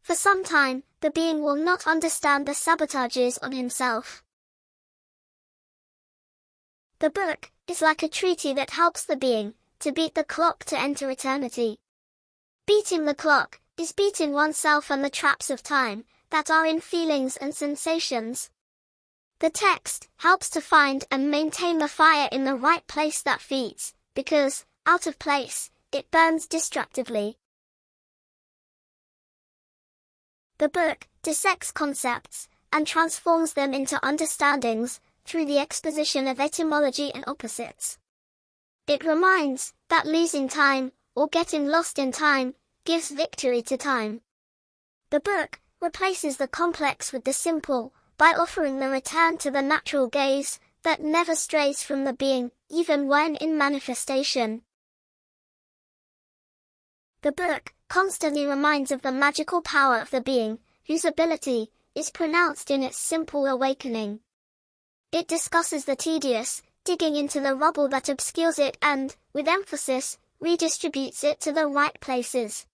For some time, the being will not understand the sabotages on himself. The book is like a treaty that helps the being to beat the clock to enter eternity. Beating the clock is beating oneself and the traps of time that are in feelings and sensations. The text helps to find and maintain the fire in the right place that feeds, because, out of place, it burns destructively. The book dissects concepts and transforms them into understandings through the exposition of etymology and opposites. It reminds that losing time, or getting lost in time, gives victory to time. The book replaces the complex with the simple, by offering the return to the natural gaze that never strays from the being, even when in manifestation. The book constantly reminds of the magical power of the being, whose ability is pronounced in its simple awakening. It discusses the tedious digging into the rubble that obscures it and, with emphasis, redistributes it to the right places.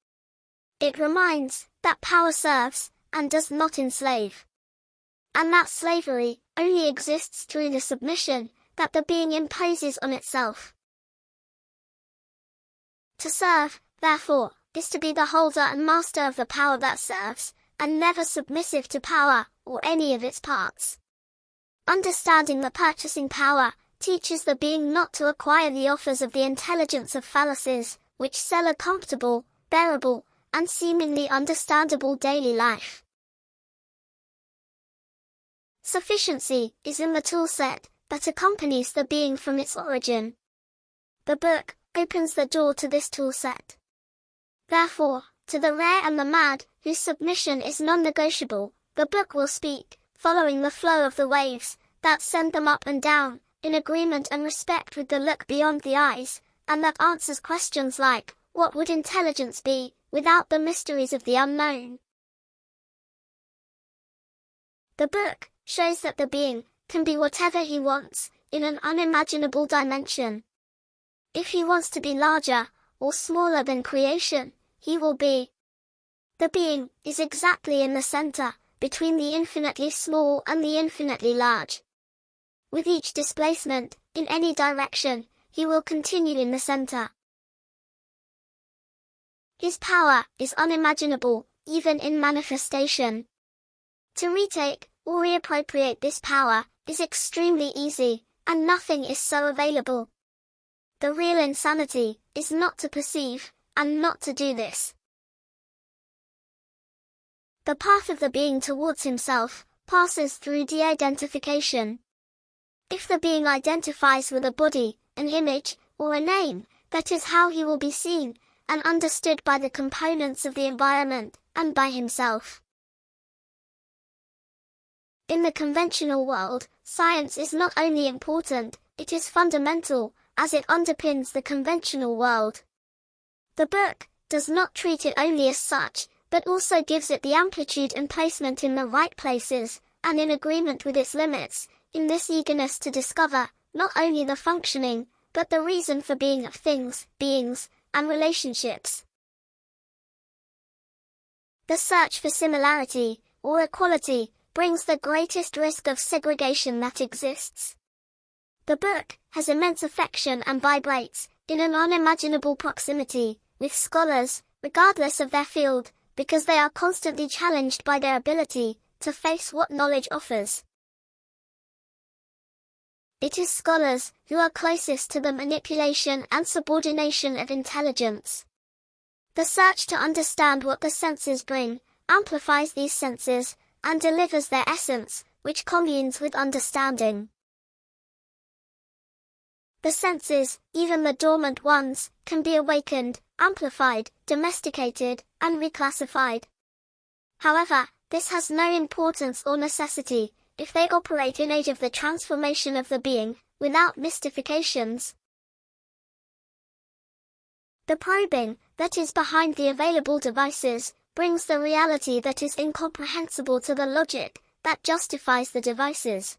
It reminds that power serves, and does not enslave. And that slavery only exists through the submission that the being imposes on itself. To serve, therefore, is to be the holder and master of the power that serves, and never submissive to power, or any of its parts. Understanding the purchasing power teaches the being not to acquire the offers of the intelligence of fallacies, which sell a comfortable, bearable, and seemingly understandable daily life. Sufficiency is in the toolset that accompanies the being from its origin. The book opens the door to this toolset. Therefore, to the rare and the mad, whose submission is non-negotiable, the book will speak, following the flow of the waves that send them up and down, in agreement and respect with the look beyond the eyes, and that answers questions like, what would intelligence be without the mysteries of the unknown? The book shows that the being can be whatever he wants, in an unimaginable dimension. If he wants to be larger, or smaller than creation, he will be. The being is exactly in the center, between the infinitely small and the infinitely large. With each displacement, in any direction, he will continue in the center. His power is unimaginable, even in manifestation. To retake or reappropriate this power is extremely easy, and nothing is so available. The real insanity is not to perceive, and not to do this. The path of the being towards himself passes through de-identification. If the being identifies with a body, an image, or a name, that is how he will be seen and understood by the components of the environment, and by himself. In the conventional world, science is not only important, it is fundamental, as it underpins the conventional world. The book does not treat it only as such, but also gives it the amplitude and placement in the right places, and in agreement with its limits, in this eagerness to discover, not only the functioning, but the reason for being of things, beings, and relationships. The search for similarity, or equality, brings the greatest risk of segregation that exists. The book has immense affection and vibrates, in an unimaginable proximity, with scholars, regardless of their field, because they are constantly challenged by their ability to face what knowledge offers. It is scholars who are closest to the manipulation and subordination of intelligence. The search to understand what the senses bring, amplifies these senses, and delivers their essence, which communes with understanding. The senses, even the dormant ones, can be awakened, amplified, domesticated, and reclassified. However, this has no importance or necessity, if they operate in aid of the transformation of the being, without mystifications. The probing that is behind the available devices brings the reality that is incomprehensible to the logic that justifies the devices.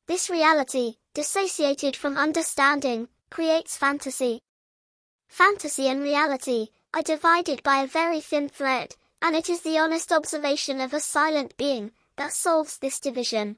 This reality, dissociated from understanding, creates fantasy. Fantasy and reality are divided by a very thin thread, And it is the honest observation of a silent being that solves this division.